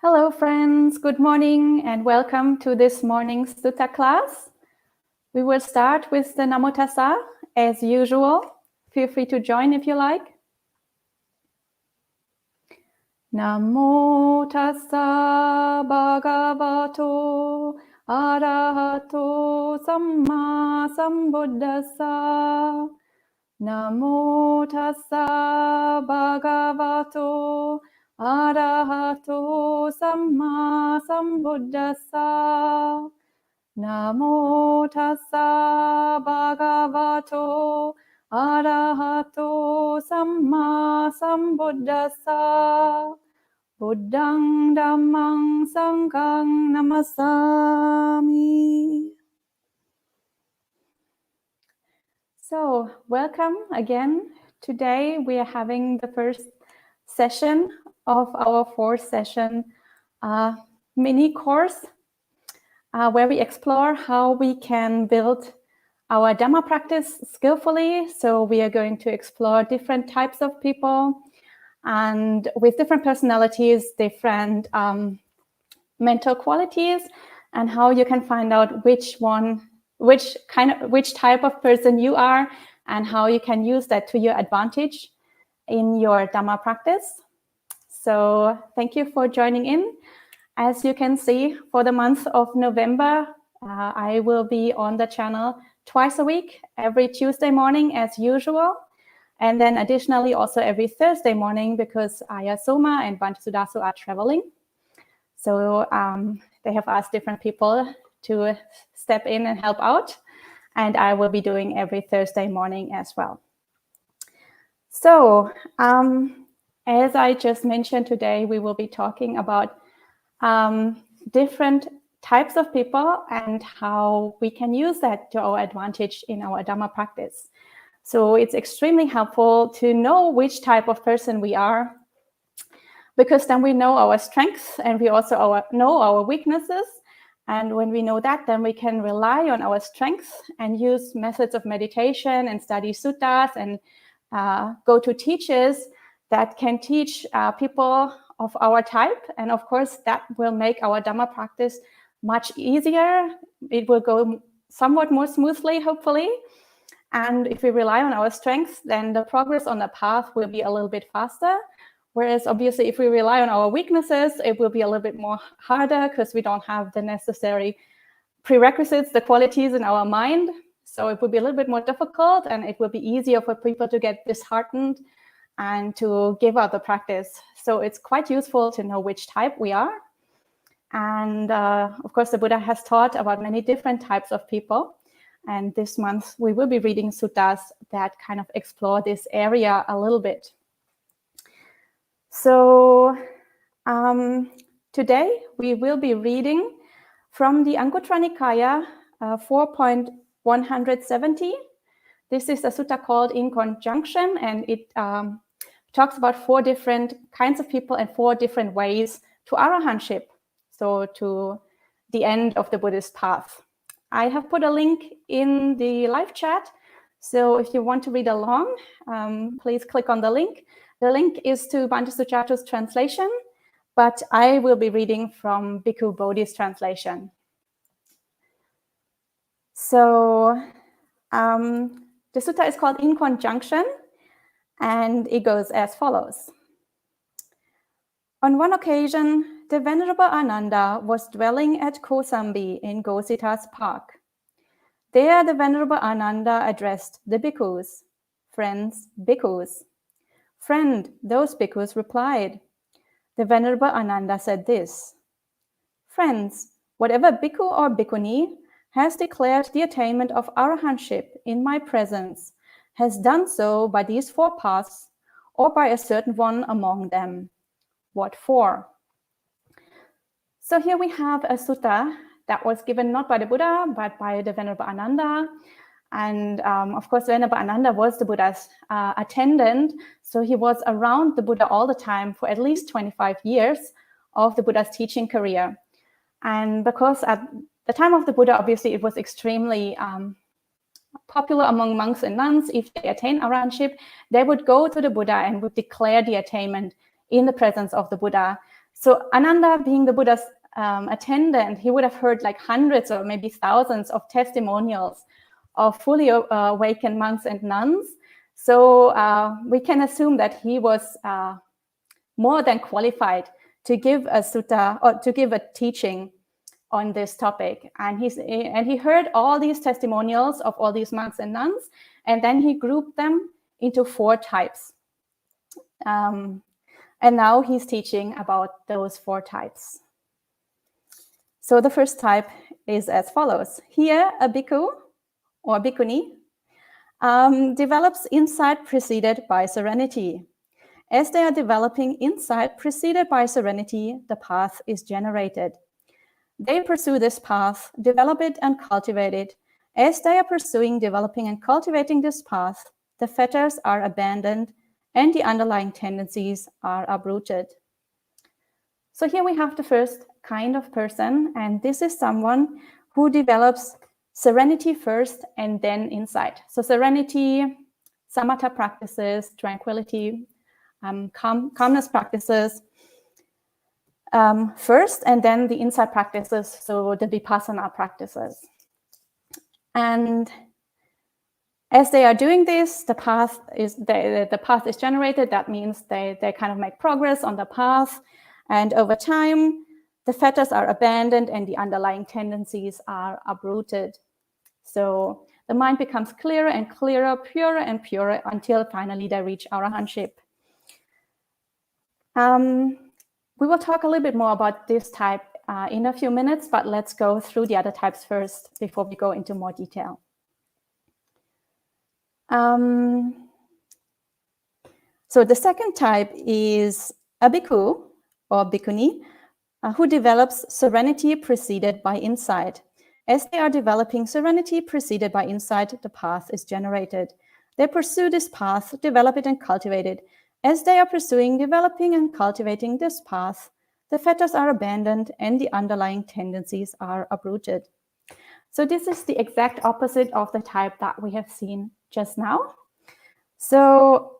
Hello friends, good morning and welcome to this morning's Sutta class. We will start with the Namo Tassa as usual. Feel free to join if you like. Namo Tassa Bhagavato Arahato Samma Sambuddhassa. Namo Tassa Bhagavato Arahato Samma Sambuddhassa. Namo Tassa Bhagavato Arahato Samma Sambuddhassa. Buddhang Dhammang Sanghang Namasami. So, welcome again. Today we are having the first session of our 4-session mini course where we explore how we can build our Dhamma practice skillfully. So we are going to explore different types of people and with different personalities, different mental qualities, and how you can find out which type of person you are and how you can use that to your advantage in your Dhamma practice. So thank you for joining in. As you can see, for the month of November, I will be on the channel twice a week, every Tuesday morning as usual. And then additionally, also every Thursday morning because Ayya Soma and Bhante Sudasu are traveling. So they have asked different people to step in and help out. And I will be doing every Thursday morning as well. So as I just mentioned today, we will be talking about different types of people and how we can use that to our advantage in our Dhamma practice. So it's extremely helpful to know which type of person we are, because then we know our strengths and we also know our weaknesses. And when we know that, then we can rely on our strengths and use methods of meditation and study suttas and go to teachers that can teach people of our type. And of course, that will make our Dhamma practice much easier. It will go somewhat more smoothly, hopefully. And if we rely on our strengths, then the progress on the path will be a little bit faster. Whereas obviously, if we rely on our weaknesses, it will be a little bit more harder because we don't have the necessary prerequisites, the qualities in our mind. So it will be a little bit more difficult and it will be easier for people to get disheartened and to give up the practice. So it's quite useful to know which type we are. And of course, the Buddha has taught about many different types of people. And this month, we will be reading suttas that kind of explore this area a little bit. So today, we will be reading from the Anguttara Nikaya 4.170. This is a sutta called In Conjunction, and it talks about 4 different kinds of people and 4 different ways to arahantship, so to the end of the Buddhist path. I have put a link in the live chat, so if you want to read along, please click on the link. The link is to Bhante Suchatu's translation, but I will be reading from Bhikkhu Bodhi's translation. So the sutta is called In Conjunction, and it goes as follows. On one occasion, the Venerable Ananda was dwelling at Kosambi in Gosita's park. There the Venerable Ananda addressed the bhikkhus. Friends, bhikkhus. Friend, those bhikkhus replied. The Venerable Ananda said this. Friends, whatever bhikkhu or bhikkhuni has declared the attainment of arahantship in my presence has done so by these 4 paths or by a certain one among them. What 4? So here we have a sutta that was given not by the Buddha, but by the Venerable Ananda. And of course, Venerable Ananda was the Buddha's attendant. So he was around the Buddha all the time for at least 25 years of the Buddha's teaching career. And because at the time of the Buddha, obviously, it was extremely popular among monks and nuns. If they attain arahantship, they would go to the Buddha and would declare the attainment in the presence of the Buddha. So Ananda, being the Buddha's attendant, he would have heard like hundreds or maybe thousands of testimonials of fully awakened monks and nuns. So we can assume that he was more than qualified to give a sutta or to give a teaching on this topic. And he heard all these testimonials of all these monks and nuns, and then he grouped them into 4 types. And now he's teaching about those 4 types. So the first type is as follows. Here, a bhikkhu or bhikkhuni develops insight preceded by serenity. As they are developing insight preceded by serenity, the path is generated. They pursue this path, develop it and cultivate it. As they are pursuing, developing and cultivating this path, the fetters are abandoned and the underlying tendencies are uprooted. So here we have the first kind of person, and this is someone who develops serenity first and then insight. So serenity, samatha practices, tranquility, calmness practices first, and then the insight practices, so the vipassana practices. And as they are doing this, the path is generated. That means they kind of make progress on the path, and over time, the fetters are abandoned and the underlying tendencies are uprooted. So the mind becomes clearer and clearer, purer and purer, until finally they reach arahantship. We will talk a little bit more about this type in a few minutes, but let's go through the other types first before we go into more detail. So the second type is a bhikkhu or bhikkhuni who develops serenity preceded by insight. As they are developing serenity preceded by insight, the path is generated. They pursue this path, develop it and cultivate it. As they are pursuing, developing and cultivating this path, the fetters are abandoned and the underlying tendencies are uprooted. So this is the exact opposite of the type that we have seen just now. So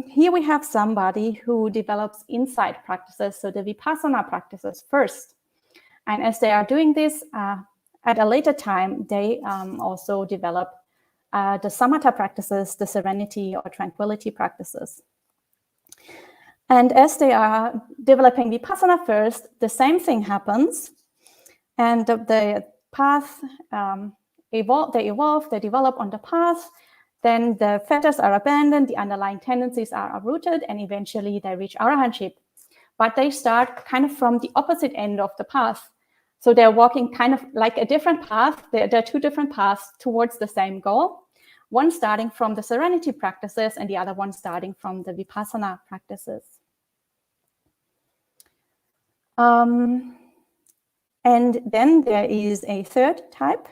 here we have somebody who develops insight practices, so the vipassana practices first. And as they are doing this, at a later time, they also develop the samatha practices, the serenity or tranquility practices. And as they are developing vipassana first, the same thing happens. And the path, they evolve, they develop on the path. Then the fetters are abandoned, the underlying tendencies are uprooted, and eventually they reach arahantship. But they start kind of from the opposite end of the path. So they're walking kind of like a different path. There are 2 different paths towards the same goal. One starting from the serenity practices and the other one starting from the vipassana practices. And then there is a third type.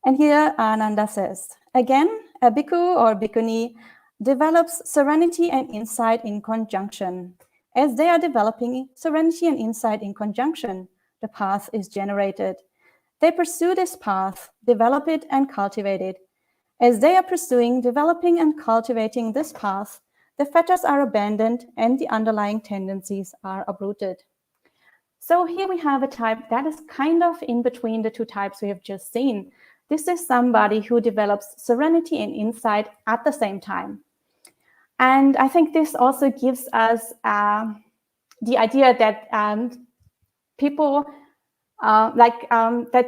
And here Ananda says, again, a bhikkhu or bhikkhuni develops serenity and insight in conjunction. As they are developing serenity and insight in conjunction, the path is generated. They pursue this path, develop it and cultivate it. As they are pursuing, developing and cultivating this path, the fetters are abandoned and the underlying tendencies are uprooted. So here we have a type that is kind of in between the 2 types we have just seen. This is somebody who develops serenity and insight at the same time. And I think this also gives us the idea that people that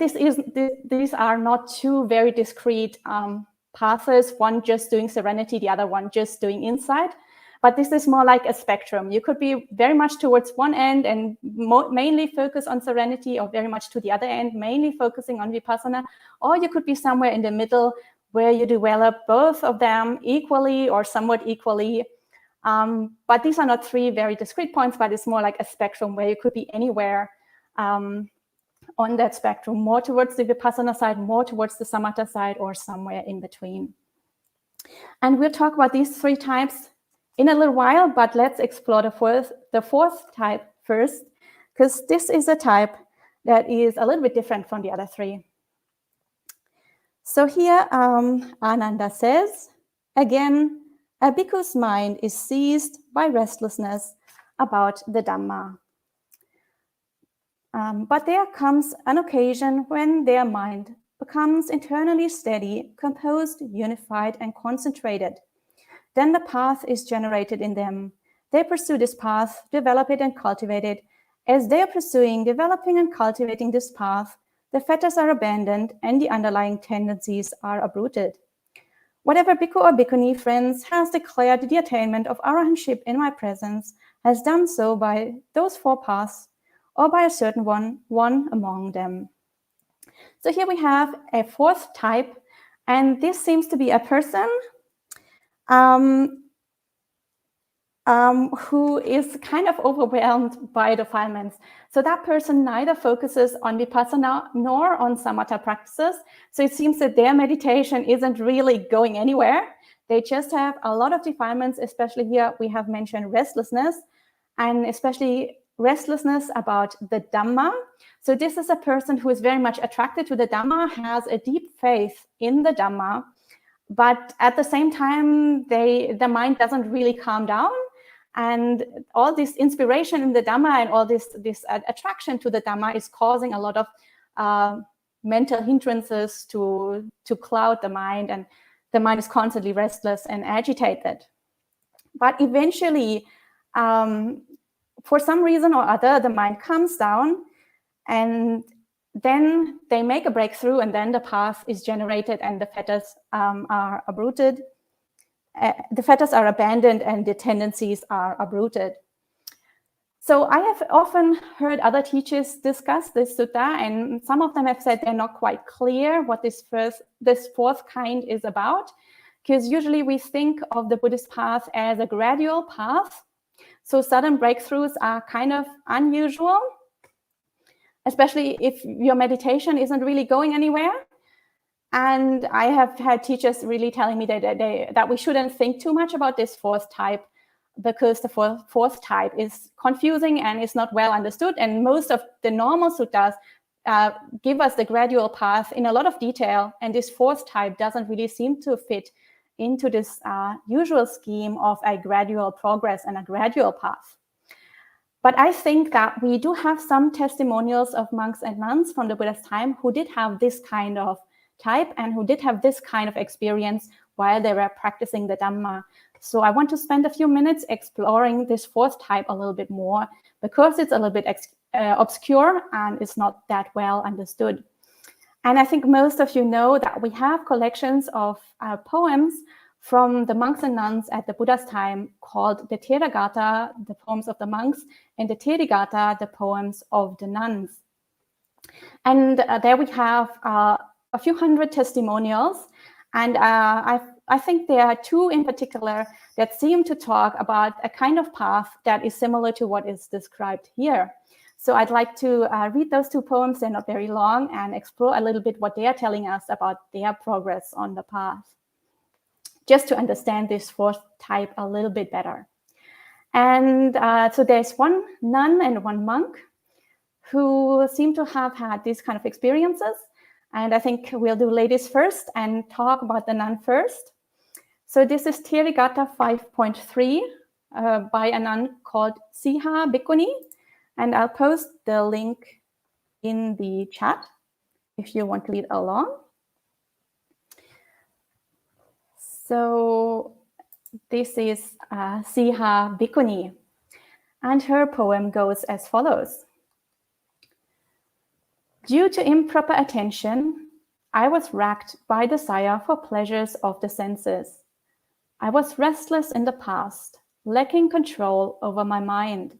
these are not 2 very discrete paths, one just doing serenity, the other one just doing insight. But this is more like a spectrum. You could be very much towards one end and mainly focus on serenity, or very much to the other end, mainly focusing on vipassana, or you could be somewhere in the middle where you develop both of them equally or somewhat equally. But these are not 3 very discrete points, but it's more like a spectrum where you could be anywhere on that spectrum, more towards the vipassana side, more towards the samatha side, or somewhere in between. And we'll talk about these 3 types in a little while, but let's explore the fourth type first, because this is a type that is a little bit different from the other 3. So here Ananda says, again, a bhikkhu's mind is seized by restlessness about the dhamma. But there comes an occasion when their mind becomes internally steady, composed, unified, and concentrated. Then the path is generated in them. They pursue this path, develop it, and cultivate it. As they are pursuing, developing, and cultivating this path, the fetters are abandoned and the underlying tendencies are uprooted. Whatever bhikkhu or bhikkhuni, friends, has declared the attainment of arahantship in my presence has done so by those 4 paths or by a certain one among them. So here we have a 4th type, and this seems to be a person who is kind of overwhelmed by defilements. So that person neither focuses on vipassana nor on samatha practices. So it seems that their meditation isn't really going anywhere. They just have a lot of defilements, especially here we have mentioned restlessness, and especially restlessness about the dhamma. So this is a person who is very much attracted to the dhamma, has a deep faith in the dhamma, but at the same time, the mind doesn't really calm down. And all this inspiration in the Dhamma and all this attraction to the Dhamma is causing a lot of mental hindrances to cloud the mind, and the mind is constantly restless and agitated. But eventually, for some reason or other, the mind calms down, and then they make a breakthrough, and then the path is generated and the fetters are uprooted. The fetters are abandoned and the tendencies are uprooted. So I have often heard other teachers discuss this sutta, and some of them have said they're not quite clear what this 4th kind is about, because usually we think of the Buddhist path as a gradual path. So sudden breakthroughs are kind of unusual, especially if your meditation isn't really going anywhere. And I have had teachers really telling me that we shouldn't think too much about this 4th type, because the 4th type is confusing and is not well understood. And most of the normal suttas give us the gradual path in a lot of detail. And this 4th type doesn't really seem to fit into this usual scheme of a gradual progress and a gradual path. But I think that we do have some testimonials of monks and nuns from the Buddha's time who did have this kind of type and who did have this kind of experience while they were practicing the Dhamma. So I want to spend a few minutes exploring this 4th type a little bit more, because it's a little bit obscure and it's not that well understood. And I think most of you know that we have collections of poems from the monks and nuns at the Buddha's time called the Theragatha, the poems of the monks, and the Therigatha, the poems of the nuns. And there we have a few hundred testimonials, and I think there are 2 in particular that seem to talk about a kind of path that is similar to what is described here. So I'd like to read those 2 poems. They're not very long, and explore a little bit what they are telling us about their progress on the path, just to understand this 4th type a little bit better. And so there's one nun and one monk who seem to have had these kind of experiences. And I think we'll do ladies first and talk about the nun first. So this is Therigatha 5.3 by a nun called Siha Bhikkhuni. And I'll post the link in the chat if you want to read along. So this is Siha Bhikkhuni. And her poem goes as follows. Due to improper attention, I was racked by desire for pleasures of the senses. I was restless in the past, lacking control over my mind.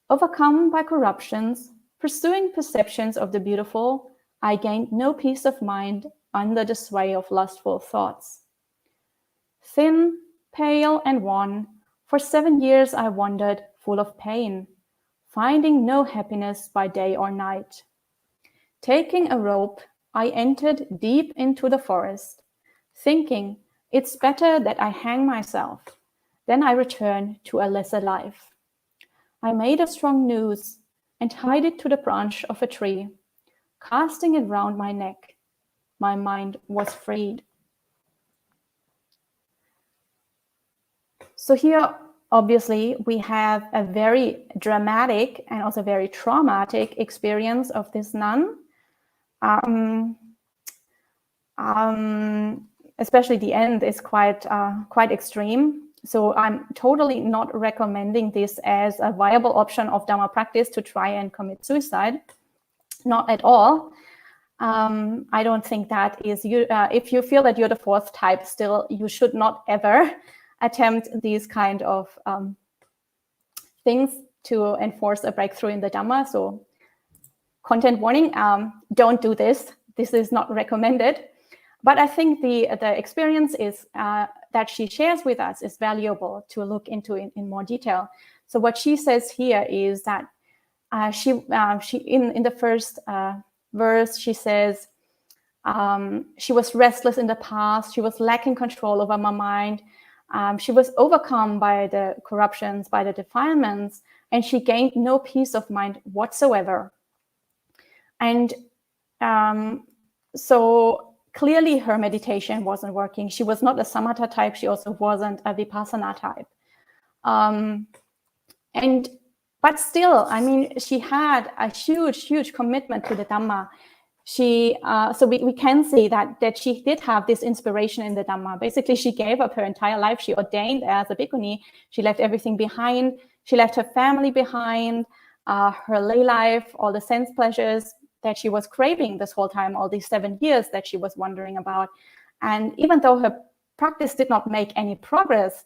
Overcome by corruptions, pursuing perceptions of the beautiful, I gained no peace of mind under the sway of lustful thoughts. Thin, pale, and wan, for 7 years I wandered, full of pain, finding no happiness by day or night. Taking a rope, I entered deep into the forest, thinking it's better that I hang myself, then I return to a lesser life. I made a strong noose and tied it to the branch of a tree, casting it round my neck. My mind was freed. So here obviously, we have a very dramatic and also very traumatic experience of this nun. Especially the end is quite extreme. So I'm totally not recommending this as a viable option of Dhamma practice to try and commit suicide. Not at all. I don't think that is you. If you feel that you're the fourth type still, you should not ever attempt these kind of things to enforce a breakthrough in the Dhamma. So content warning, don't do this. This is not recommended. But I think the experience is that she shares with us is valuable to look into in more detail. So what she says here is that she in the first verse, she says, she was restless in the past. She was lacking control over my mind. She was overcome by the corruptions, by the defilements, and she gained no peace of mind whatsoever. And so clearly her meditation wasn't working. She was not a Samatha type. She also wasn't a vipassana type. But still, I mean, she had a huge commitment to the Dhamma. So we can see that she did have this inspiration in the Dhamma. Basically, she gave up her entire life. She ordained as a bhikkhuni. She left everything behind. She left her family behind, her lay life, all the sense pleasures that she was craving this whole time, all these 7 years that she was wondering about. And even though her practice did not make any progress,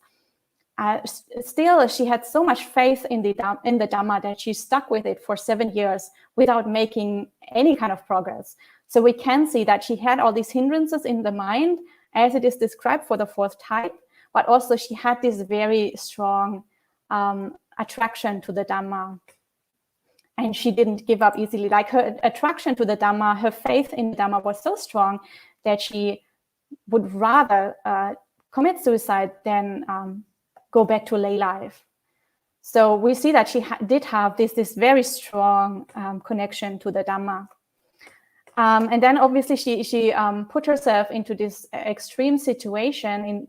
still she had so much faith in the Dhamma that she stuck with it for 7 years without making any kind of progress. So we can see that she had all these hindrances in the mind, as it is described for the fourth type, but also she had this very strong attraction to the Dhamma. And she didn't give up easily. Like her attraction to the Dhamma, her faith in the Dhamma was so strong that she would rather commit suicide than go back to lay life. So we see that she did have this very strong connection to the Dhamma. And then obviously she put herself into this extreme situation.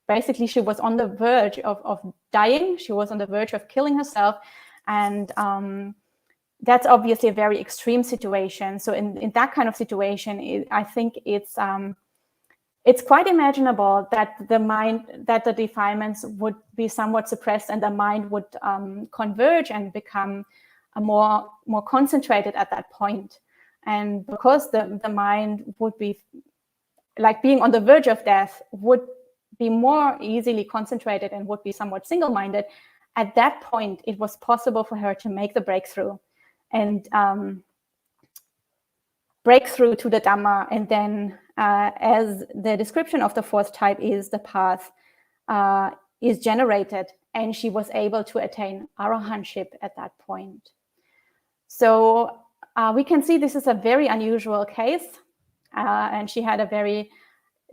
Basically she was on the verge of dying. She was on the verge of killing herself. And that's obviously a very extreme situation. So in that kind of situation, I think it's quite imaginable that the defilements would be somewhat suppressed and the mind would converge and become more concentrated at that point. And because the mind would be like being on the verge of death, would be more easily concentrated and would be somewhat single-minded, at that point, it was possible for her to make the breakthrough and breakthrough to the Dhamma. And then as the description of the fourth type is, the path is generated, and she was able to attain arahantship at that point. So we can see this is a very unusual case, and she had a very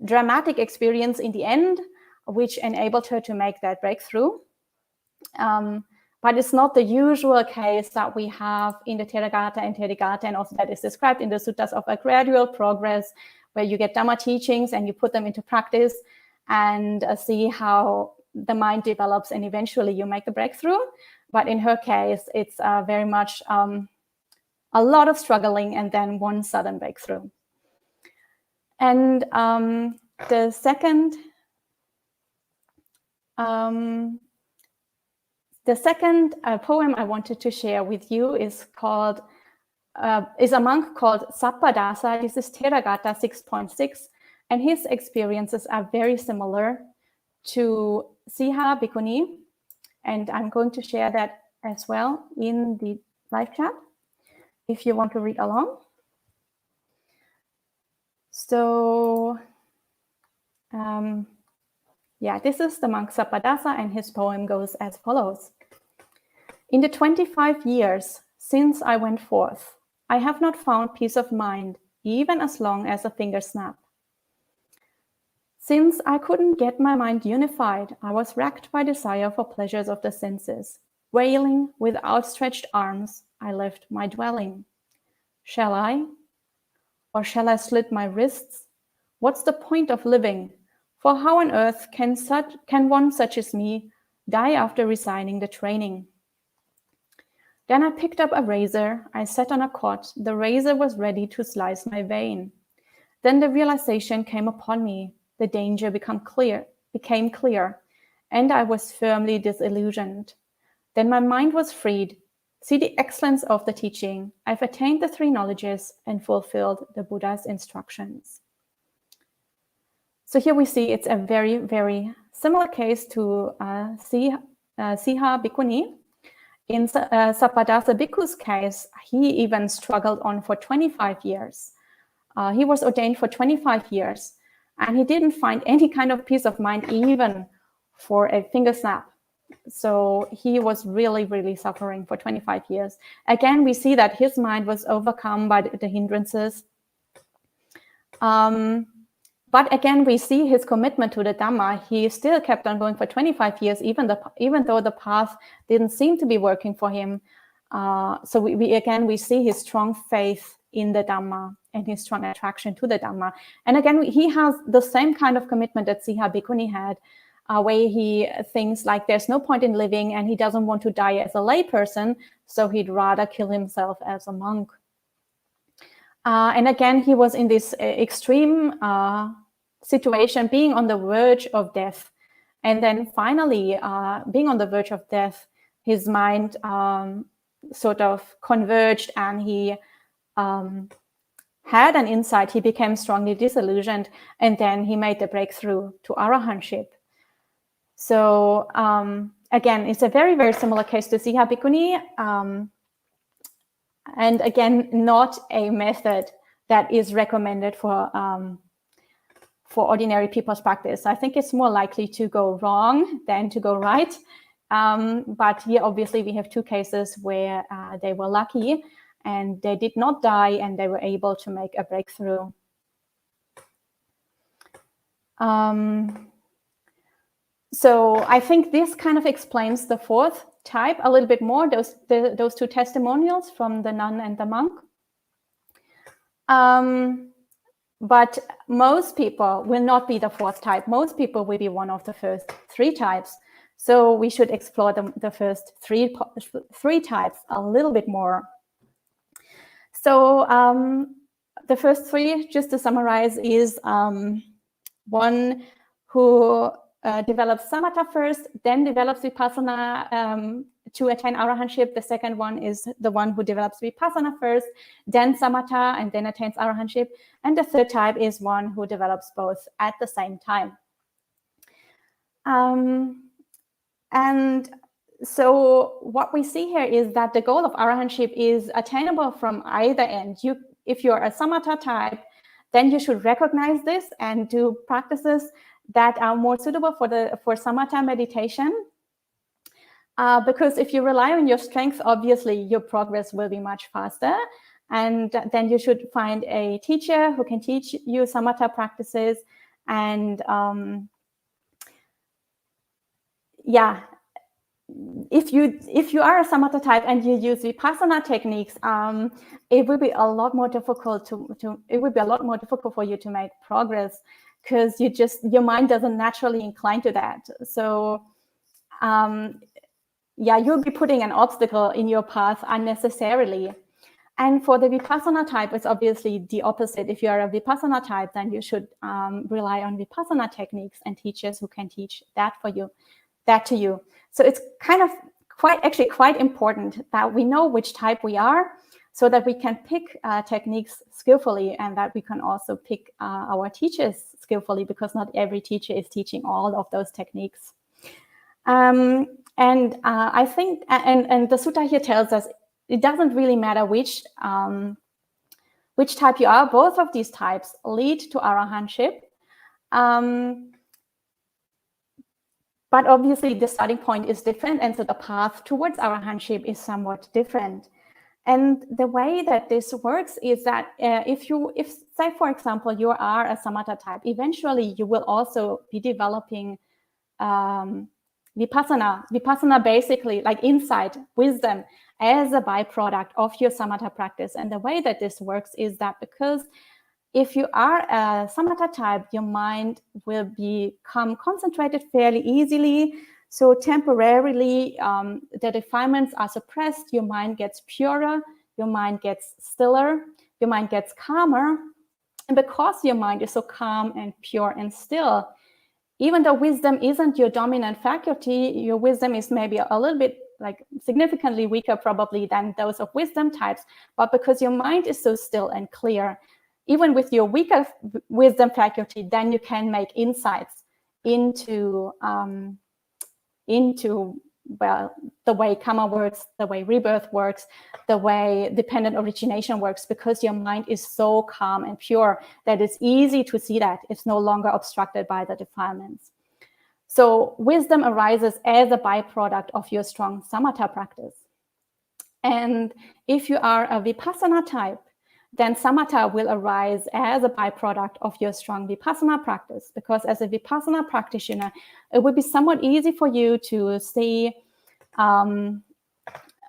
dramatic experience in the end, which enabled her to make that breakthrough. But it's not the usual case that we have in the Theragatha and Therigatha, and also that is described in the suttas, of a gradual progress where you get Dhamma teachings and you put them into practice and see how the mind develops, and eventually you make the breakthrough. But in her case, it's very much a lot of struggling and then one sudden breakthrough. And the second poem I wanted to share with you is a monk called Sappadasa. This is Theragatha 6.6, and his experiences are very similar to Siha Bhikkhuni, and I'm going to share that as well in the live chat if you want to read along. So this is the monk Sappadasa, and his poem goes as follows. In the 25 years since I went forth, I have not found peace of mind, even as long as a finger snap. Since I couldn't get my mind unified, I was racked by desire for pleasures of the senses. Wailing with outstretched arms, I left my dwelling. Shall I? Or shall I slit my wrists? What's the point of living? For how on earth can one such as me die after resigning the training. Then I picked up a razor. I sat on a cot. The razor was ready to slice my vein. Then the realization came upon me. The danger became clear, and I was firmly disillusioned. Then my mind was freed. See the excellence of the teaching. I've attained the 3 knowledges and fulfilled the Buddha's instructions. So here we see it's a very, very similar case to Siha Bhikkhuni. In Sapadasa Bhikkhu's case, he even struggled on for 25 years. He was ordained for 25 years, and he didn't find any kind of peace of mind even for a finger snap. So he was really, really suffering for 25 years. Again, we see that his mind was overcome by the hindrances. But again, we see his commitment to the Dhamma. He still kept on going for 25 years, even though the path didn't seem to be working for him. So we see his strong faith in the Dhamma and his strong attraction to the Dhamma. And again, he has the same kind of commitment that Siha Bhikkhuni had, where he thinks like there's no point in living and he doesn't want to die as a layperson, so he'd rather kill himself as a monk. And again, he was in this extreme situation, being on the verge of death. And then finally, being on the verge of death, his mind sort of converged, and he had an insight. He became strongly disillusioned, and then he made the breakthrough to arahantship. So again, it's a very, very similar case to Siha Bhikkhuni. And again, not a method that is recommended for ordinary people's practice. I think it's more likely to go wrong than to go right. But here, obviously, we have 2 cases where they were lucky and they did not die and they were able to make a breakthrough. So I think this kind of explains the 4th type a little bit more, those 2 testimonials from the nun and the monk. But most people will not be the 4th type. Most people will be one of the first 3 types. So we should explore the first three types a little bit more. So the first 3, just to summarize, is one who develops samatha first, then develops vipassana to attain arahantship. The second one is the one who develops vipassana first, then samatha, and then attains arahantship. And the 3rd type is one who develops both at the same time. And so what we see here is that the goal of arahantship is attainable from either end. If you're a samatha type, then you should recognize this and do practices that are more suitable for samatha meditation. Because if you rely on your strength, obviously your progress will be much faster. And then you should find a teacher who can teach you samatha practices. And if you are a samatha type and you use vipassana techniques, it will be a lot more difficult for you to make progress, because your mind doesn't naturally incline to that. So you'll be putting an obstacle in your path unnecessarily. And for the vipassana type, it's obviously the opposite. If you are a vipassana type, then you should rely on vipassana techniques and teachers who can teach that to you. So it's kind of quite important that we know which type we are, so that we can pick techniques skillfully, and that we can also pick our teachers skillfully, because not every teacher is teaching all of those techniques. And I think, and the sutta here tells us, it doesn't really matter which type you are. Both of these types lead to arahantship. But obviously the starting point is different, and so the path towards arahantship is somewhat different. And the way that this works is that if say, for example, you are a samatha type, eventually you will also be developing vipassana, basically like insight, wisdom, as a byproduct of your samatha practice. And the way that this works is that because if you are a samatha type, your mind will become concentrated fairly easily. So temporarily, the defilements are suppressed, your mind gets purer, your mind gets stiller, your mind gets calmer. And because your mind is so calm and pure and still, even though wisdom isn't your dominant faculty, your wisdom is maybe a little bit like significantly weaker probably than those of wisdom types, but because your mind is so still and clear, even with your weaker wisdom faculty, then you can make insights into well, the way karma works, the way rebirth works, the way dependent origination works, because your mind is so calm and pure that it's easy to see that it's no longer obstructed by the defilements. So wisdom arises as a byproduct of your strong samatha practice. And if you are a vipassana type, then samatha will arise as a byproduct of your strong vipassana practice, because as a vipassana practitioner, it would be somewhat easy for you to see,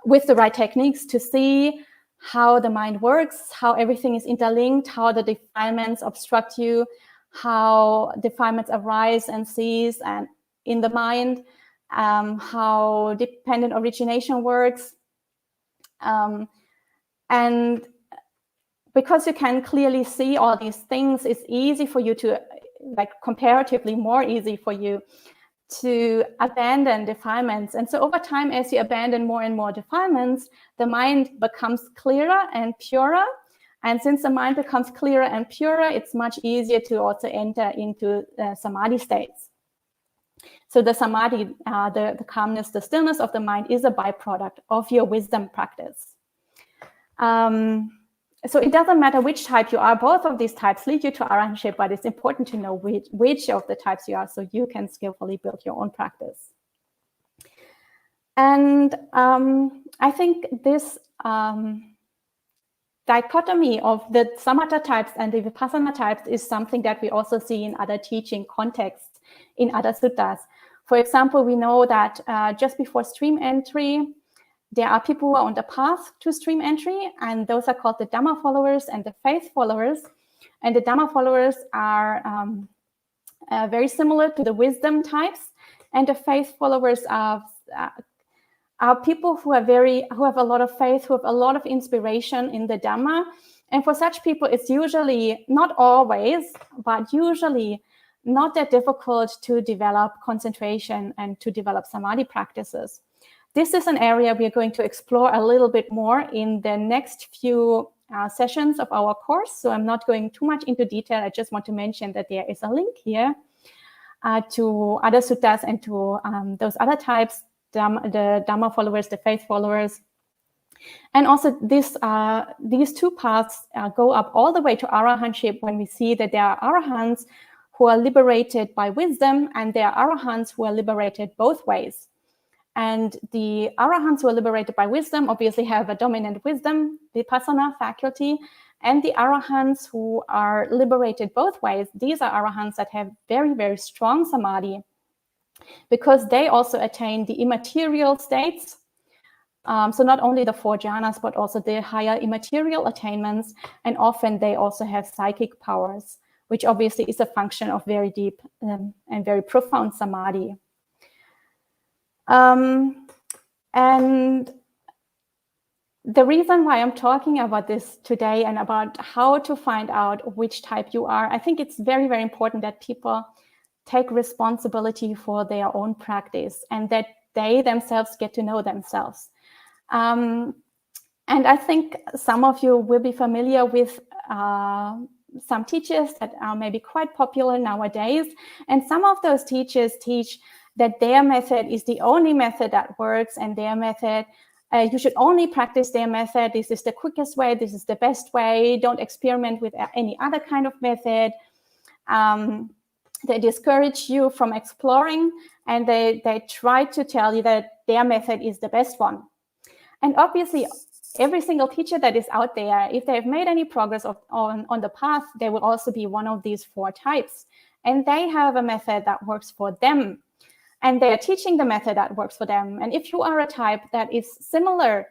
with the right techniques, to see how the mind works, how everything is interlinked, how the defilements obstruct you, how defilements arise and cease and in the mind, how dependent origination works. And because you can clearly see all these things, it's easy for you to, like comparatively more easy for you to abandon defilements. And so over time, as you abandon more and more defilements, the mind becomes clearer and purer. And since the mind becomes clearer and purer, it's much easier to also enter into samadhi states. So the samadhi, the calmness, the stillness of the mind is a byproduct of your wisdom practice. So it doesn't matter which type you are, both of these types lead you to arahantship, but it's important to know which of the types you are so you can skillfully build your own practice. And I think this dichotomy of the samatha types and the vipassana types is something that we also see in other teaching contexts, in other suttas. For example, we know that just before stream entry, there are people who are on the path to stream entry, and those are called the dhamma followers and the faith followers. And the dhamma followers are very similar to the wisdom types, and the faith followers are people who have a lot of faith, who have a lot of inspiration in the dhamma. And for such people, it's usually, not always, but usually not that difficult to develop concentration and to develop samadhi practices. This is an area we are going to explore a little bit more in the next few sessions of our course. So I'm not going too much into detail. I just want to mention that there is a link here to other suttas and to those other types, the Dhamma followers, the faith followers. And also these two paths go up all the way to arahantship, when we see that there are arahants who are liberated by wisdom and there are arahants who are liberated both ways. And the arahants who are liberated by wisdom obviously have a dominant wisdom, vipassana faculty. And the arahants who are liberated both ways, these are arahants that have very, very strong samadhi, because they also attain the immaterial states. So not only the 4 jhanas, but also the higher immaterial attainments. And often they also have psychic powers, which obviously is a function of very deep and very profound samadhi. And the reason why I'm talking about this today and about how to find out which type you are, I think it's very, very important that people take responsibility for their own practice and that they themselves get to know themselves. And I think some of you will be familiar with some teachers that are maybe quite popular nowadays. And some of those teachers teach that their method is the only method that works, and their method, you should only practice their method. This is the quickest way. This is the best way. Don't experiment with any other kind of method. They discourage you from exploring, and they try to tell you that their method is the best one. And obviously, every single teacher that is out there, if they've made any progress on the path, they will also be one of these 4 types. And they have a method that works for them. And they are teaching the method that works for them. And if you are a type that is similar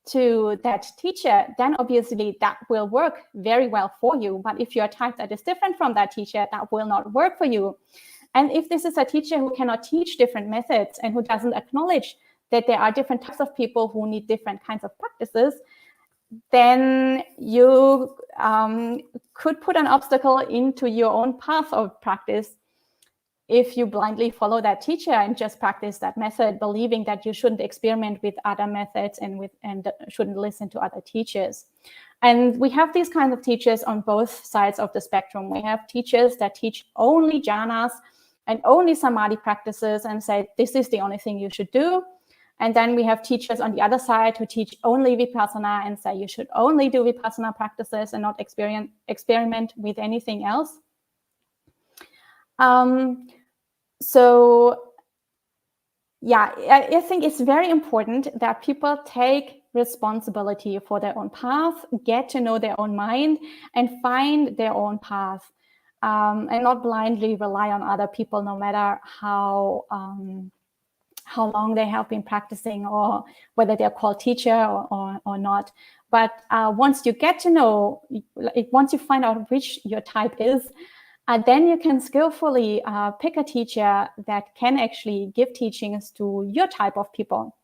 to that teacher, then obviously that will work very well for you. But if you're a type that is different from that teacher, that will not work for you. And if this is a teacher who cannot teach different methods and who doesn't acknowledge that there are different types of people who need different kinds of practices, then you could put an obstacle into your own path of practice if you blindly follow that teacher and just practice that method, believing that you shouldn't experiment with other methods and shouldn't listen to other teachers. And we have these kinds of teachers on both sides of the spectrum. We have teachers that teach only jhanas and only samadhi practices and say, this is the only thing you should do. And then we have teachers on the other side who teach only vipassana and say you should only do vipassana practices and not experiment with anything else. So yeah, I think it's very important that people take responsibility for their own path, get to know their own mind, and find their own path, and not blindly rely on other people, no matter how long they have been practicing or whether they're called teacher or not. But once you get to know, once you find out which your type is, then you can skillfully pick a teacher that can actually give teachings to your type of people.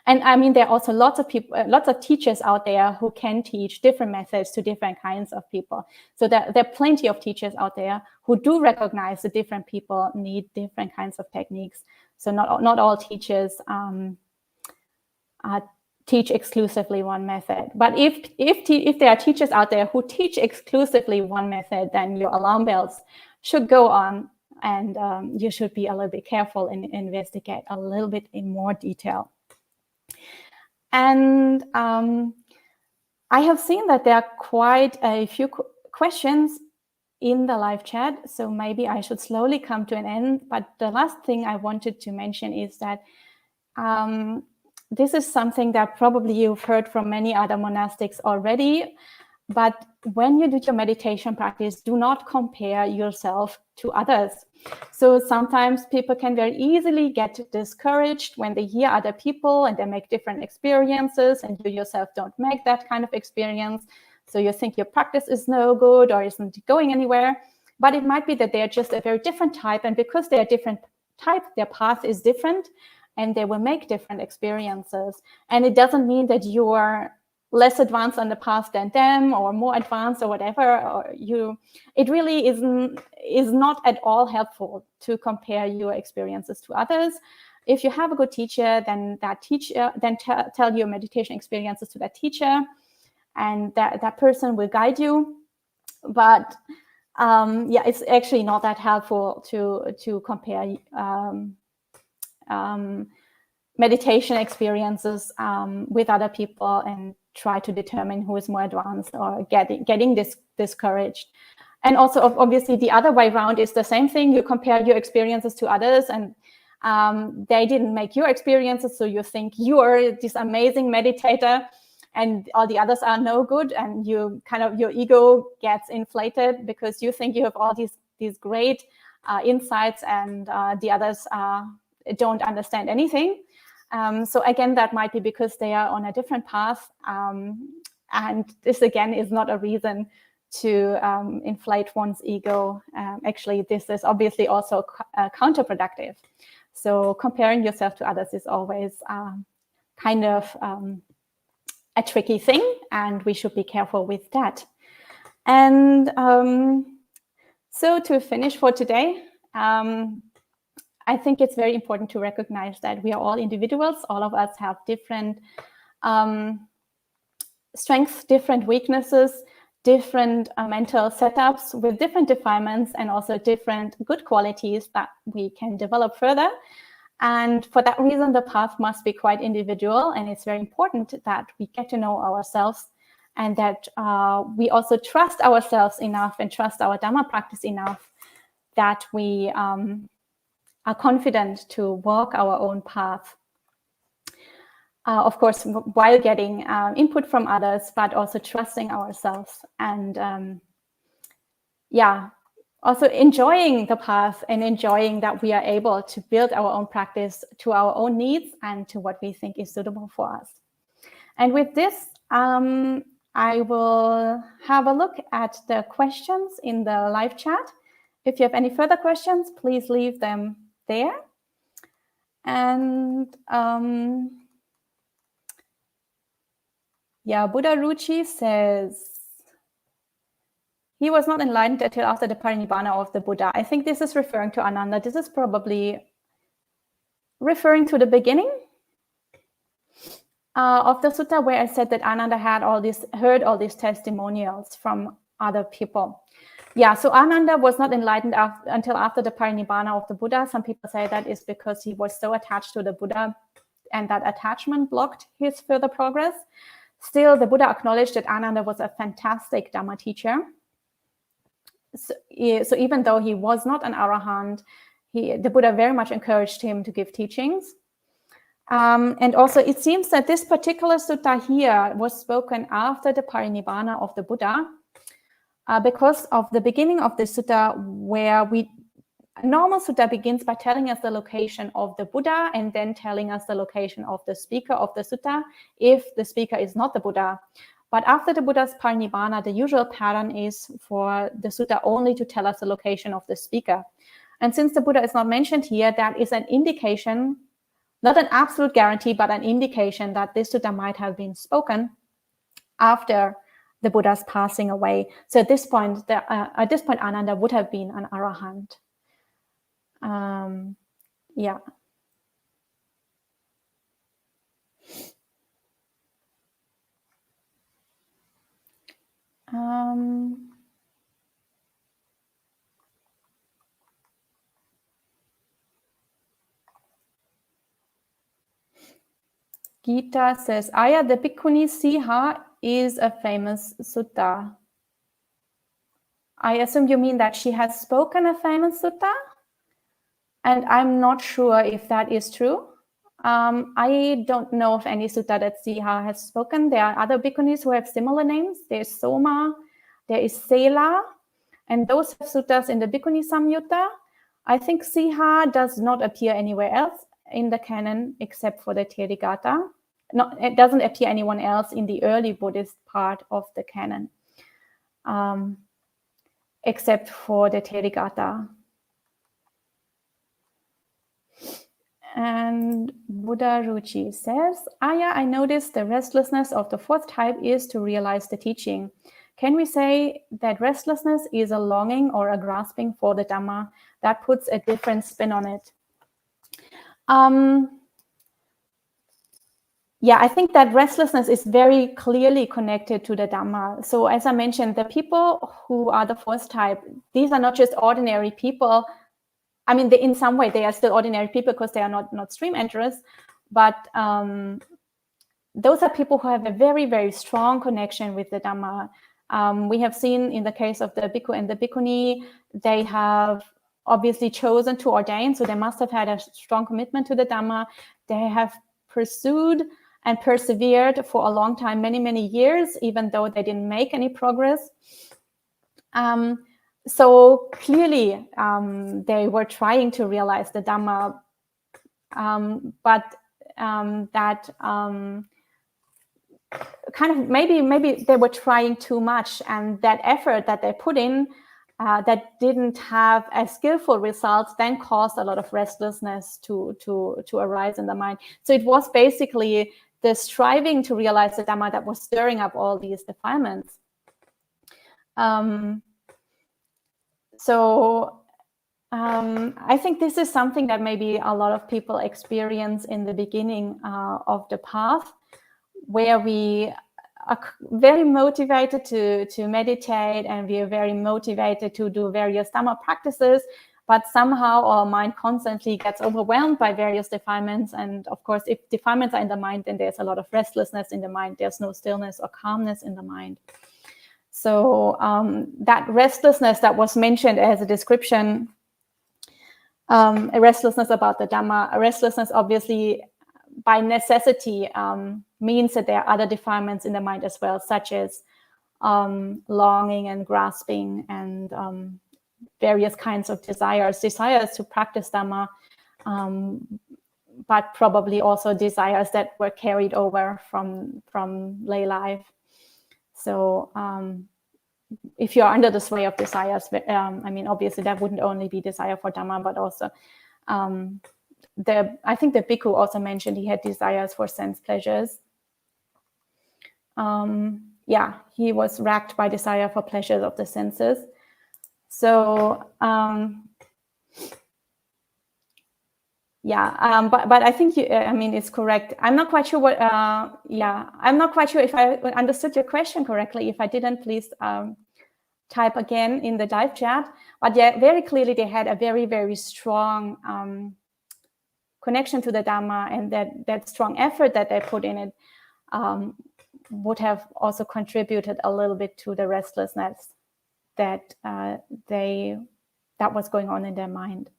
And I mean, there are also lots of teachers out there who can teach different methods to different kinds of people. So there are plenty of teachers out there who do recognize that different people need different kinds of techniques. So not all teachers teach exclusively one method. But if there are teachers out there who teach exclusively one method, then your alarm bells should go on, and you should be a little bit careful and investigate a little bit in more detail. And I have seen that there are quite a few questions in the live chat, so maybe I should slowly come to an end. But the last thing I wanted to mention is that this is something that probably you've heard from many other monastics already, but when you do your meditation practice, do not compare yourself to others. So sometimes people can very easily get discouraged when they hear other people and they make different experiences, and you yourself don't make that kind of experience. So you think your practice is no good or isn't going anywhere. But it might be that they're just a very different type, and because they're a different type, their path is different, and they will make different experiences. And it doesn't mean that you are less advanced on the path than them or more advanced or whatever. It really is not at all helpful to compare your experiences to others. If you have a good teacher, then that teacher tell your meditation experiences to that teacher, and that person will guide you. But yeah, it's actually not that helpful to compare meditation experiences with other people and try to determine who is more advanced or getting discouraged. And also, obviously, the other way around is the same thing. You compare your experiences to others, and they didn't make your experiences, so you think you are this amazing meditator and all the others are no good, and you your ego gets inflated because you think you have all these great insights, and the others don't understand anything. So again, that might be because they are on a different path, and this again is not a reason to inflate one's ego. Actually, this is obviously also counterproductive. So comparing yourself to others is always kind of a tricky thing, and we should be careful with that. And so to finish for today, I think it's very important to recognize that we are all individuals. All of us have different strengths, different weaknesses, different mental setups with different defilements, and also different good qualities that we can develop further. And for that reason, the path must be quite individual, and it's very important that we get to know ourselves, and that we also trust ourselves enough and trust our Dhamma practice enough that we are confident to walk our own path. Of course, while getting input from others, but also trusting ourselves, and also enjoying the path and enjoying that we are able to build our own practice to our own needs and to what we think is suitable for us. And with this, I will have a look at the questions in the live chat, if you have any further questions, please leave them there. And yeah, Buddha Ruchi says, he was not enlightened until after the parinibbana of the Buddha. I think this is referring to Ananda. This is probably referring to the beginning of the sutta, where I said that Ananda had heard all these testimonials from other people. Yeah, so Ananda was not enlightened until after the parinibbana of the Buddha. Some people say that is because he was so attached to the Buddha, and that attachment blocked his further progress. Still, the Buddha acknowledged that Ananda was a fantastic Dhamma teacher. So even though he was not an arahant, the Buddha very much encouraged him to give teachings. And also, it seems that this particular sutta here was spoken after the parinibbana of the Buddha, because of the beginning of the sutta, where normal sutta begins by telling us the location of the Buddha and then telling us the location of the speaker of the sutta, if the speaker is not the Buddha. But after the Buddha's parinibbana, the usual pattern is for the sutta only to tell us the location of the speaker. And since the Buddha is not mentioned here, that is an indication, not an absolute guarantee, but an indication that this sutta might have been spoken after the Buddha's passing away. So at this point, Ananda would have been an arahant. Yeah. Gita says, Ayya, the Bhikkhuni Siha is a famous sutta. I assume you mean that she has spoken a famous sutta? And I'm not sure if that is true. I don't know of any sutta that Siha has spoken. There are other bhikkhunis who have similar names. There's Soma, there is Sela, and those have suttas in the Bhikkhuni Samyutta. I think Siha does not appear anywhere else in the canon except for the Therigatha. No, it doesn't appear anyone else in the early Buddhist part of the canon, except for the Therigatha. And Buddha Ruchi says, Ayya, I noticed the restlessness of the fourth type is to realize the teaching. Can we say that restlessness is a longing or a grasping for the Dhamma? That puts a different spin on it. Yeah, I think that restlessness is very clearly connected to the Dhamma. So as I mentioned, the people who are the fourth type, these are not just ordinary people. I mean, in some way, they are still ordinary people because they are not stream enterers. But those are people who have a very, very strong connection with the Dhamma. We have seen in the case of the Bhikkhu and the Bhikkhuni, they have obviously chosen to ordain. So they must have had a strong commitment to the Dhamma. They have pursued and persevered for a long time, many, many years, even though they didn't make any progress. So clearly, they were trying to realize the Dhamma, but that kind of maybe they were trying too much, and that effort that they put in that didn't have a skillful results then caused a lot of restlessness to arise in the mind. So it was basically the striving to realize the Dhamma that was stirring up all these defilements. So I think this is something that maybe a lot of people experience in the beginning of the path, where we are very motivated to meditate, and we are very motivated to do various Dhamma practices, but somehow our mind constantly gets overwhelmed by various defilements. And of course, if defilements are in the mind, then there's a lot of restlessness in the mind. There's no stillness or calmness in the mind. So that restlessness that was mentioned as a description, a restlessness about the Dhamma, a restlessness obviously by necessity means that there are other defilements in the mind as well, such as longing and grasping and various kinds of desires to practice Dhamma, but probably also desires that were carried over from lay life. So if you're under the sway of desires, I mean, obviously that wouldn't only be desire for Dhamma, but also I think the bhikkhu also mentioned he had desires for sense pleasures. Yeah, he was racked by desire for pleasures of the senses. So yeah, but I think I mean, it's correct. I'm not quite sure what. Yeah, I'm not quite sure if I understood your question correctly. If I didn't, please type again in the live chat. But yeah, very clearly they had a very, very strong connection to the Dhamma, and that strong effort that they put in it would have also contributed a little bit to the restlessness that that was going on in their mind.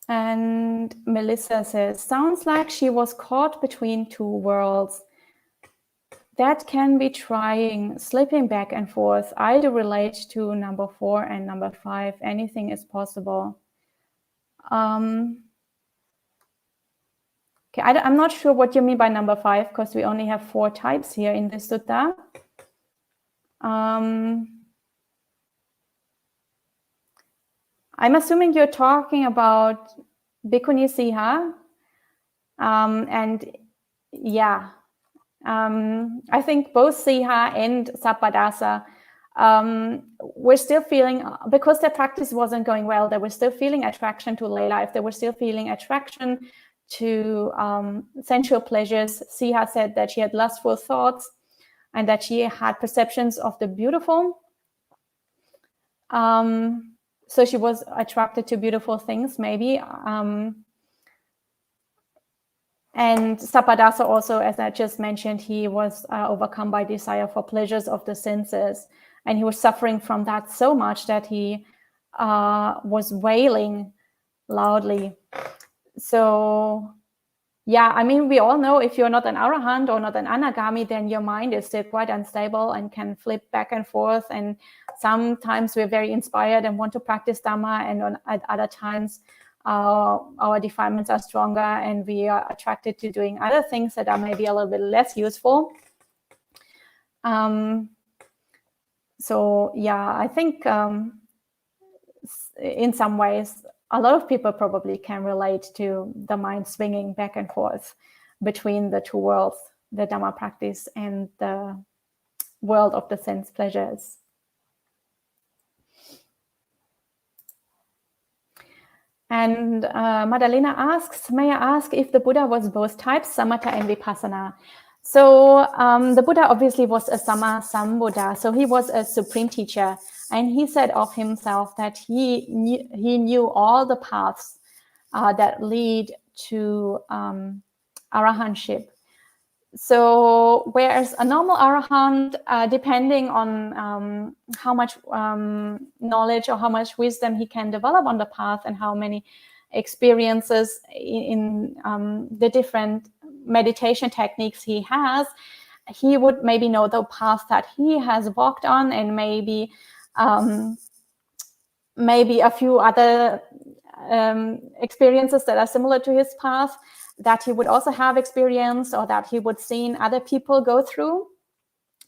And Melissa says, sounds like she was caught between two worlds. That can be trying, slipping back and forth. I do relate to number 4 and number 5. Anything is possible. Okay, I'm not sure what you mean by number 5, because we only have 4 types here in the sutta. I'm assuming you're talking about Bhikkhuni Siha. And yeah, I think both Siha and Sapadasa were still feeling, because their practice wasn't going well, they were still feeling attraction to lay life. They were still feeling attraction to sensual pleasures. Siha said that she had lustful thoughts and that she had perceptions of the beautiful. So she was attracted to beautiful things, maybe. And Sapadasa also, as I just mentioned, he was overcome by desire for pleasures of the senses. And he was suffering from that so much that he was wailing loudly. So, yeah, I mean, we all know if you're not an arahant or not an anagami, then your mind is still quite unstable and can flip back and forth. And sometimes we're very inspired and want to practice Dhamma, and at other times, our defilements are stronger and we are attracted to doing other things that are maybe a little bit less useful. So yeah, I think in some ways, a lot of people probably can relate to the mind swinging back and forth between the two worlds, the Dhamma practice and the world of the sense pleasures. And Madalena asks, may I ask if the Buddha was both types, Samatha and Vipassana? So the Buddha obviously was a Sammasambuddha, so he was a supreme teacher, and he said of himself that he knew all the paths that lead to arahantship. So whereas a normal arahant, depending on how much knowledge or how much wisdom he can develop on the path and how many experiences in the different meditation techniques he has, he would maybe know the path that he has walked on, and maybe a few other experiences that are similar to his path that he would also have experienced, or that he would seen other people go through.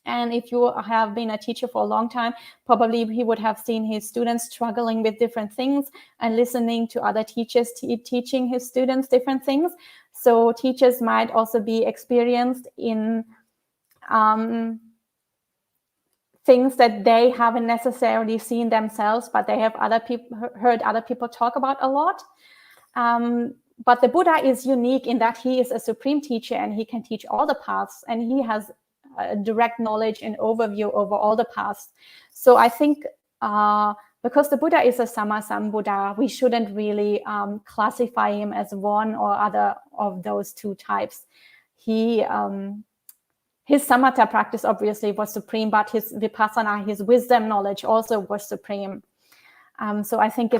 And if you have been a teacher for a long time, probably he would have seen his students struggling with different things and listening to other teachers teaching his students different things. So teachers might also be experienced in things that they haven't necessarily seen themselves, but they have heard other people talk about a lot. But the Buddha is unique in that he is a supreme teacher and he can teach all the paths, and he has direct knowledge and overview over all the paths. So I think because the Buddha is a Sammasambuddha, we shouldn't really classify him as one or other of those two types. His Samatha practice obviously was supreme, but his Vipassana, his wisdom knowledge also was supreme. So I think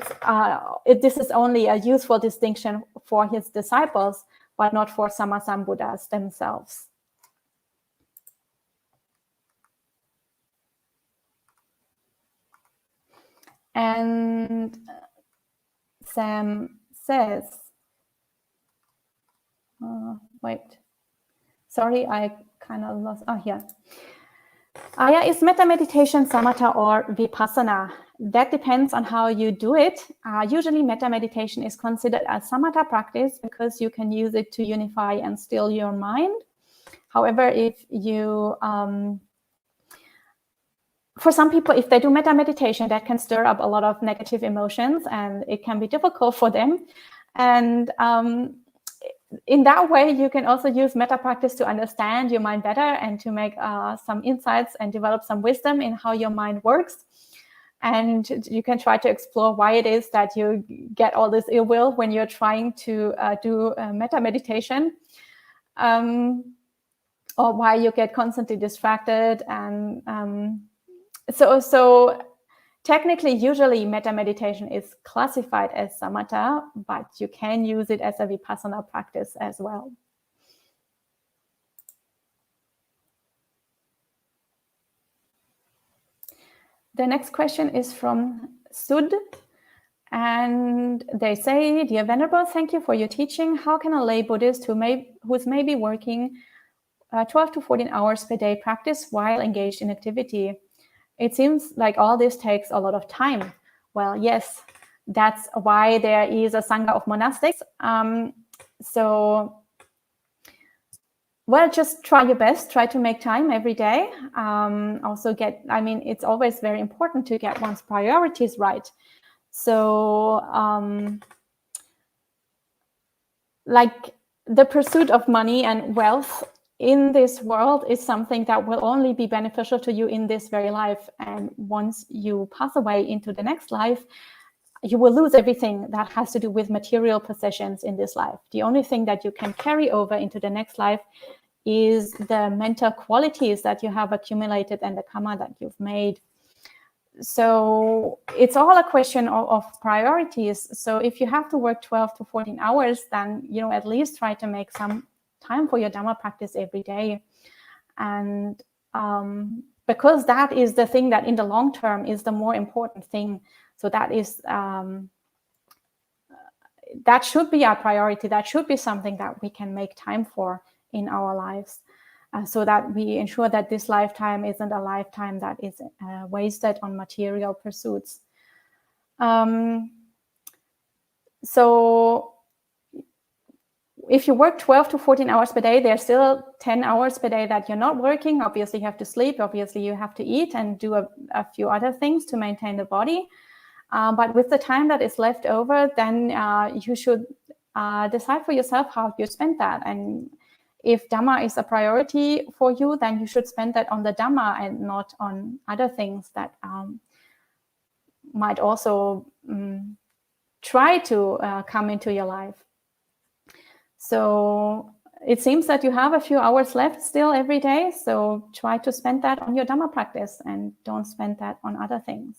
this is only a useful distinction for his disciples, but not for Sammasambuddhas themselves. And Sam says, Sorry, I kind of lost. Oh, here. Ayya, is metta meditation samatha or vipassana? That depends on how you do it. Usually metta meditation is considered a samatha practice because you can use it to unify and still your mind. However, if you, for some people, if they do metta meditation, that can stir up a lot of negative emotions and it can be difficult for them. And in that way, you can also use metta practice to understand your mind better and to make some insights and develop some wisdom in how your mind works. And you can try to explore why it is that you get all this ill will when you're trying to do metta meditation, or why you get constantly distracted. And so technically, usually metta meditation is classified as samatha, but you can use it as a vipassana practice as well. The next question is from Sud, and they say, "Dear Venerable, thank you for your teaching. How can a lay Buddhist who's maybe working 12 to 14 hours per day practice while engaged in activity? It seems like all this takes a lot of time." Well, yes, that's why there is a Sangha of monastics. Well, just try your best, try to make time every day. Also it's always very important to get one's priorities right. So like the pursuit of money and wealth in this world is something that will only be beneficial to you in this very life. And once you pass away into the next life, you will lose everything that has to do with material possessions in this life. The only thing that you can carry over into the next life is the mental qualities that you have accumulated and the karma that you've made. So it's all a question of priorities. So if you have to work 12 to 14 hours, then, at least try to make some time for your Dhamma practice every day. And because that is the thing that in the long term is the more important thing. So that is, that should be our priority. That should be something that we can make time for in our lives, so that we ensure that this lifetime isn't a lifetime that is wasted on material pursuits. So if you work 12 to 14 hours per day, there's still 10 hours per day that you're not working. Obviously, you have to sleep. Obviously, you have to eat and do a few other things to maintain the body. But with the time that is left over, then you should decide for yourself how you spend that. And if Dhamma is a priority for you, then you should spend that on the Dhamma and not on other things that might also try to come into your life. So it seems that you have a few hours left still every day. So try to spend that on your Dhamma practice and don't spend that on other things.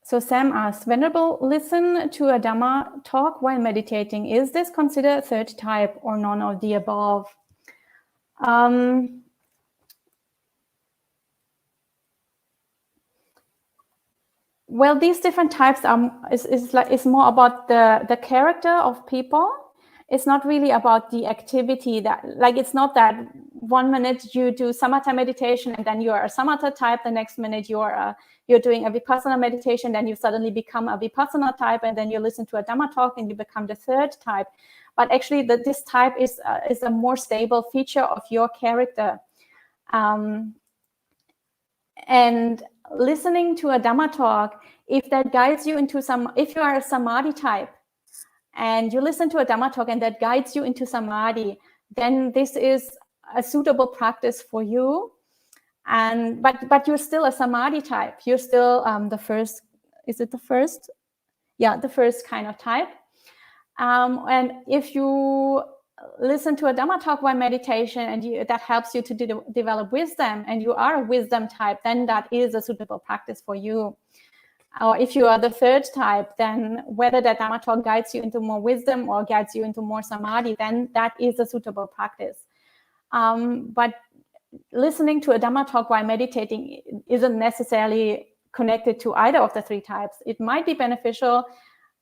So Sam asks, Venerable, listen to a Dhamma talk while meditating. Is this considered third type or none of the above? Well, these different types is more about the character of people. It's not really about the activity it's not that 1 minute you do samatha meditation and then you're a samatha type, the next minute you're doing a vipassana meditation, then you suddenly become a vipassana type, and then you listen to a Dhamma talk and you become the third type. But actually this type is a more stable feature of your character. And listening to a Dhamma talk, if that guides you into if you are a samadhi type and you listen to a Dhamma talk and that guides you into samadhi, then this is a suitable practice for you. And but you're still a samadhi type. You're still the first. Is it the first? Yeah, the first kind of type. And if you listen to a Dhamma talk while meditation and that helps you to develop wisdom, and you are a wisdom type, then that is a suitable practice for you. Or if you are the third type, then whether that Dhamma talk guides you into more wisdom or guides you into more samadhi, then that is a suitable practice. But listening to a Dhamma talk while meditating isn't necessarily connected to either of the three types. It might be beneficial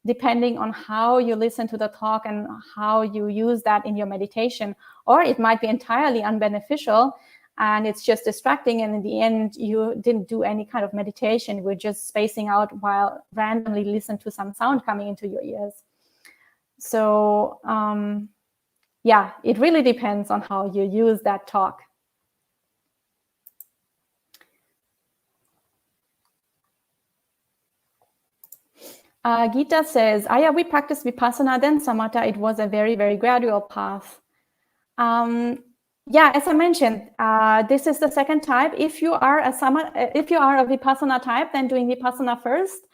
depending on how you listen to the talk and how you use that in your meditation, or it might be entirely unbeneficial and it's just distracting, and in the end you didn't do any kind of meditation, you were just spacing out while randomly listen to some sound coming into your ears. So yeah, it really depends on how you use that talk. Gita says, Ayya, we practiced vipassana, then samatha. It was a very, very gradual path. Yeah, as I mentioned, this is the second type. If you are a vipassana type, then doing vipassana first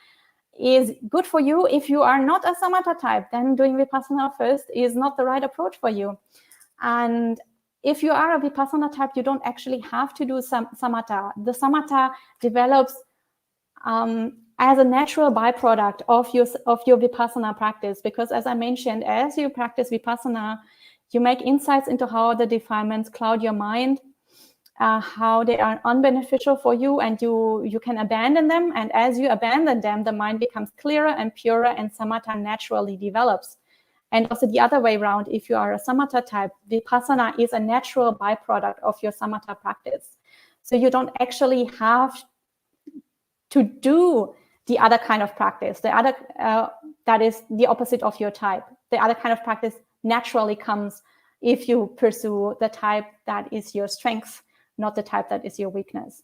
is good for you. If you are not a samatha type, then doing vipassana first is not the right approach for you. And if you are a vipassana type, you don't actually have to do samatha. The samatha develops as a natural byproduct of your vipassana practice, because as I mentioned, as you practice vipassana, you make insights into how the defilements cloud your mind, how they are unbeneficial for you, and you can abandon them. And as you abandon them, the mind becomes clearer and purer, and samatha naturally develops. And also the other way around, if you are a samatha type, vipassana is a natural byproduct of your samatha practice. So you don't actually have to do the other kind of practice, that is the opposite of your type. The other kind of practice naturally comes if you pursue the type that is your strength, not the type that is your weakness.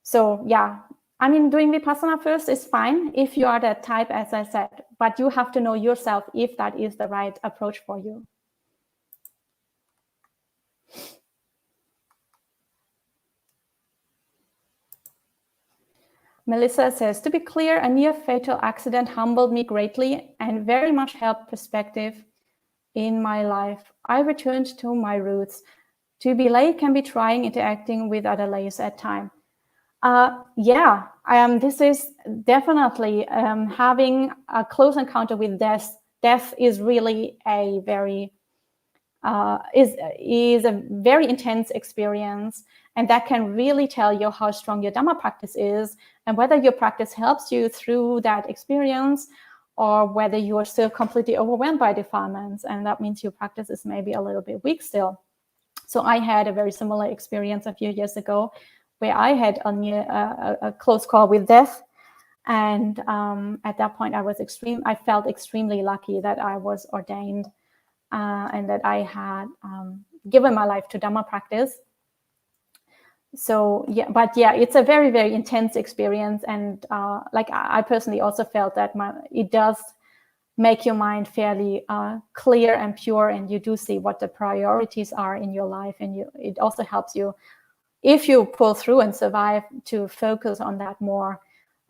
So yeah, I mean, doing vipassana first is fine if you are that type, as I said, but you have to know yourself if that is the right approach for you. Melissa says, to be clear, a near-fatal accident humbled me greatly and very much helped perspective in my life. I returned to my roots. To be lay can be trying interacting with other lays at time. Yeah, this is definitely having a close encounter with death. Death is really a very is a very intense experience, and that can really tell you how strong your Dhamma practice is, and whether your practice helps you through that experience, or whether you are still completely overwhelmed by defilements, and that means your practice is maybe a little bit weak still. So I had a very similar experience a few years ago, where I had a close call with death, and at that point I felt extremely lucky that I was ordained. And that I had given my life to Dhamma practice. So yeah, but yeah, it's a very, very intense experience. And like I personally also felt that it does make your mind fairly clear and pure, and you do see what the priorities are in your life. And it also helps you, if you pull through and survive, to focus on that more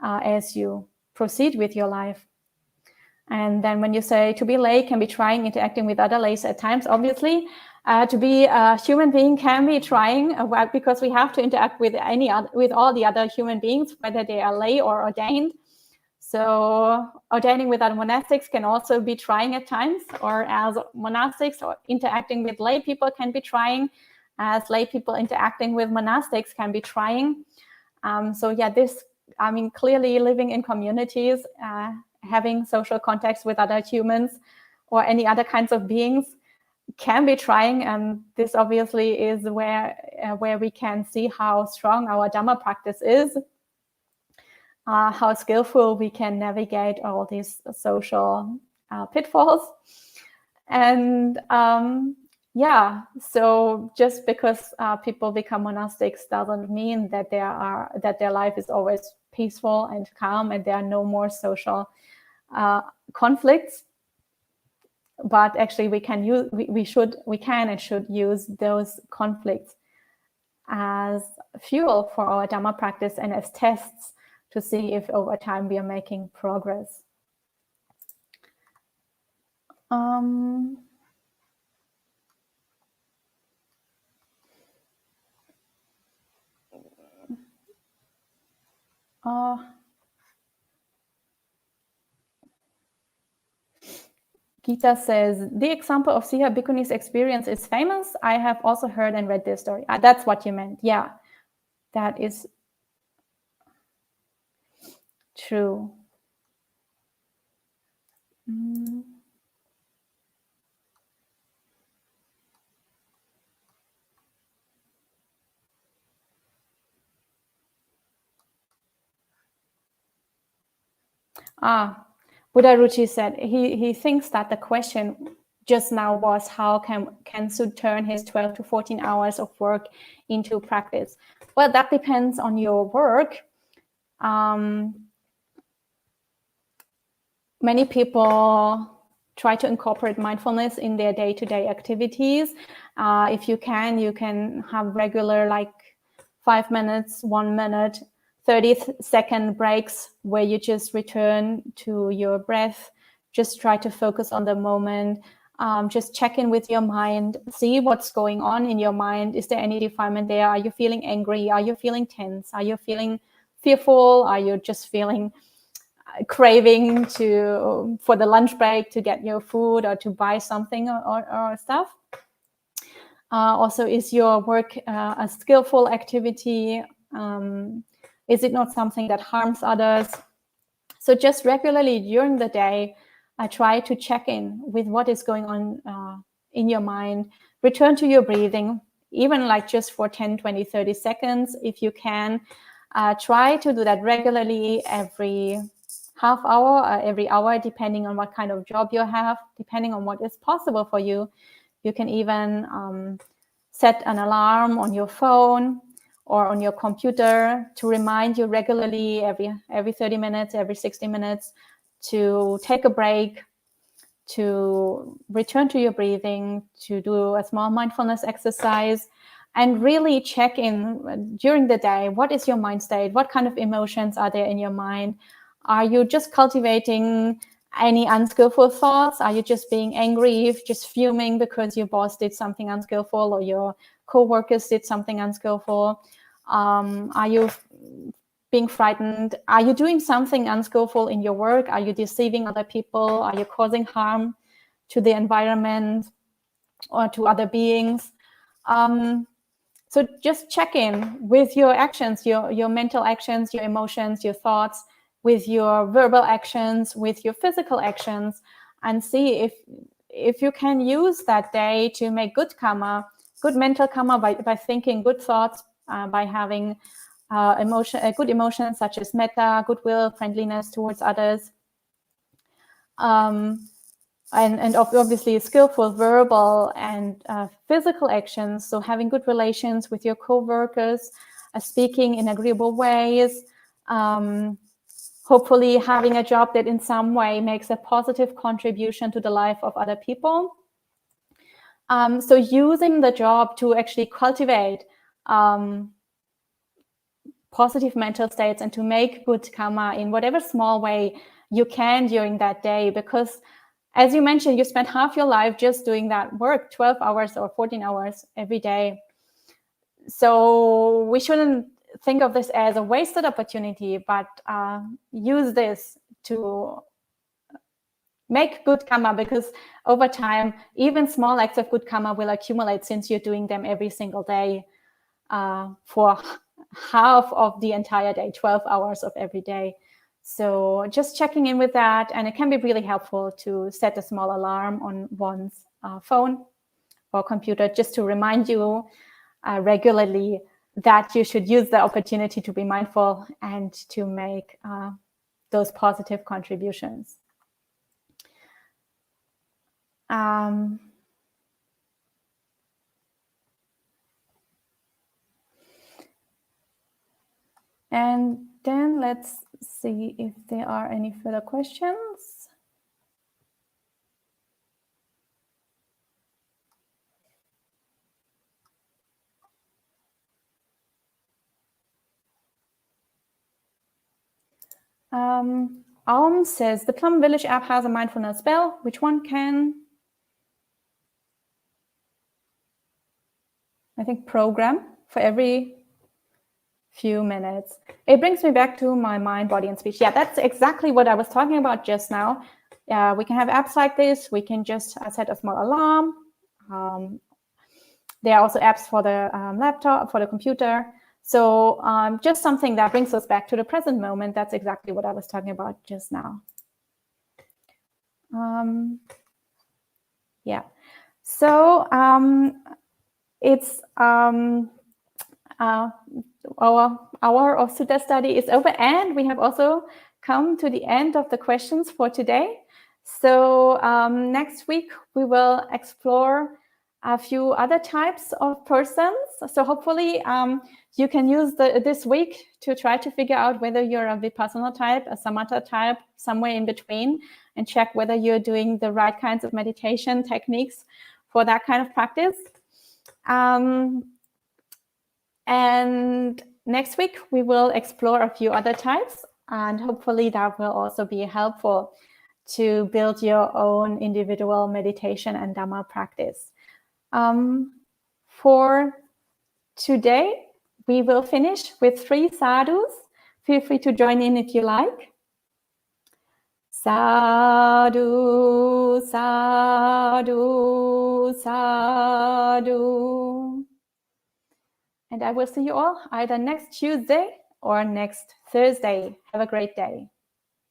as you proceed with your life. And then when you say to be lay can be trying interacting with other lays at times, obviously, to be a human being can be trying, because we have to interact with all the other human beings, whether they are lay or ordained. So ordaining with other monastics can also be trying at times, or as monastics or interacting with lay people can be trying, as lay people interacting with monastics can be trying. So yeah, clearly living in communities, having social contacts with other humans or any other kinds of beings can be trying, and this obviously is where we can see how strong our Dhamma practice is, how skillful we can navigate all these social pitfalls. And yeah, so just because people become monastics doesn't mean that their life is always peaceful and calm and there are no more social conflicts. But actually, we can and should use those conflicts as fuel for our Dhamma practice and as tests to see if over time we are making progress. Gita says, the example of Siha Bhikkhuni's experience is famous. I have also heard and read this story. That's what you meant. Yeah, that is true. Buddha Ruchi said he thinks that the question just now was how can Sud turn his 12 to 14 hours of work into practice. Well, that depends on your work. Many people try to incorporate mindfulness in their day-to-day activities. If you can have regular, like 5 minutes, 1 minute, 30-second breaks where you just return to your breath, just try to focus on the moment, just check in with your mind, see what's going on in your mind. Is there any defilement there? Are you feeling angry? Are you feeling tense? Are you feeling fearful? Are you just feeling craving for the lunch break to get your food or to buy something or stuff? Also, is your work a skillful activity? Is it not something that harms others? So just regularly during the day, I try to check in with what is going on in your mind. Return to your breathing, even like just for 10, 20, 30 seconds, if you can. Try to do that regularly every half hour or every hour, depending on what kind of job you have, depending on what is possible for you. You can even set an alarm on your phone or on your computer to remind you regularly every 30 minutes, every 60 minutes to take a break, to return to your breathing, to do a small mindfulness exercise, and really check in during the day. What is your mind state? What kind of emotions are there in your mind? Are you just cultivating any unskillful thoughts? Are you just being angry, just fuming because your boss did something unskillful or your co-workers did something unskillful? Are you being frightened? Are you doing something unskillful in your work? Are you deceiving other people? Are you causing harm to the environment or to other beings? So just check in with your actions, your mental actions, your emotions, your thoughts, with your verbal actions, with your physical actions, and see if you can use that day to make good karma, good mental karma by thinking good thoughts, by having good emotions such as metta, goodwill, friendliness towards others. And obviously skillful verbal and physical actions. So having good relations with your co-workers, speaking in agreeable ways, hopefully having a job that in some way makes a positive contribution to the life of other people. So using the job to actually cultivate positive mental states and to make good karma in whatever small way you can during that day, because as you mentioned, you spend half your life just doing that work, 12 hours or 14 hours every day. So we shouldn't think of this as a wasted opportunity, but use this to make good karma, because over time, even small acts of good karma will accumulate since you're doing them every single day for half of the entire day, 12 hours of every day. So just checking in with that, and it can be really helpful to set a small alarm on one's phone or computer just to remind you regularly that you should use the opportunity to be mindful and to make those positive contributions. And then let's see if there are any further questions. Aum says, the Plum Village app has a mindfulness bell. Which one can, I think, program for every few minutes? It brings me back to my mind, body, and speech. Yeah, that's exactly what I was talking about just now. We can have apps like this. We can just set a small alarm. There are also apps for the laptop, for the computer. So just something that brings us back to the present moment. That's exactly what I was talking about just now. Yeah. So it's our hour of Sutta study is over, and we have also come to the end of the questions for today. So next week we will explore a few other types of persons. So hopefully you can use this week to try to figure out whether you're a vipassana type, a samatha type, somewhere in between, and check whether you're doing the right kinds of meditation techniques for that kind of practice. And next week, we will explore a few other types, and hopefully that will also be helpful to build your own individual meditation and dhamma practice. For today, we will finish with 3 sadhus. Feel free to join in if you like. Sadhu, sadhu, sadhu. And I will see you all either next Tuesday or next Thursday. Have a great day.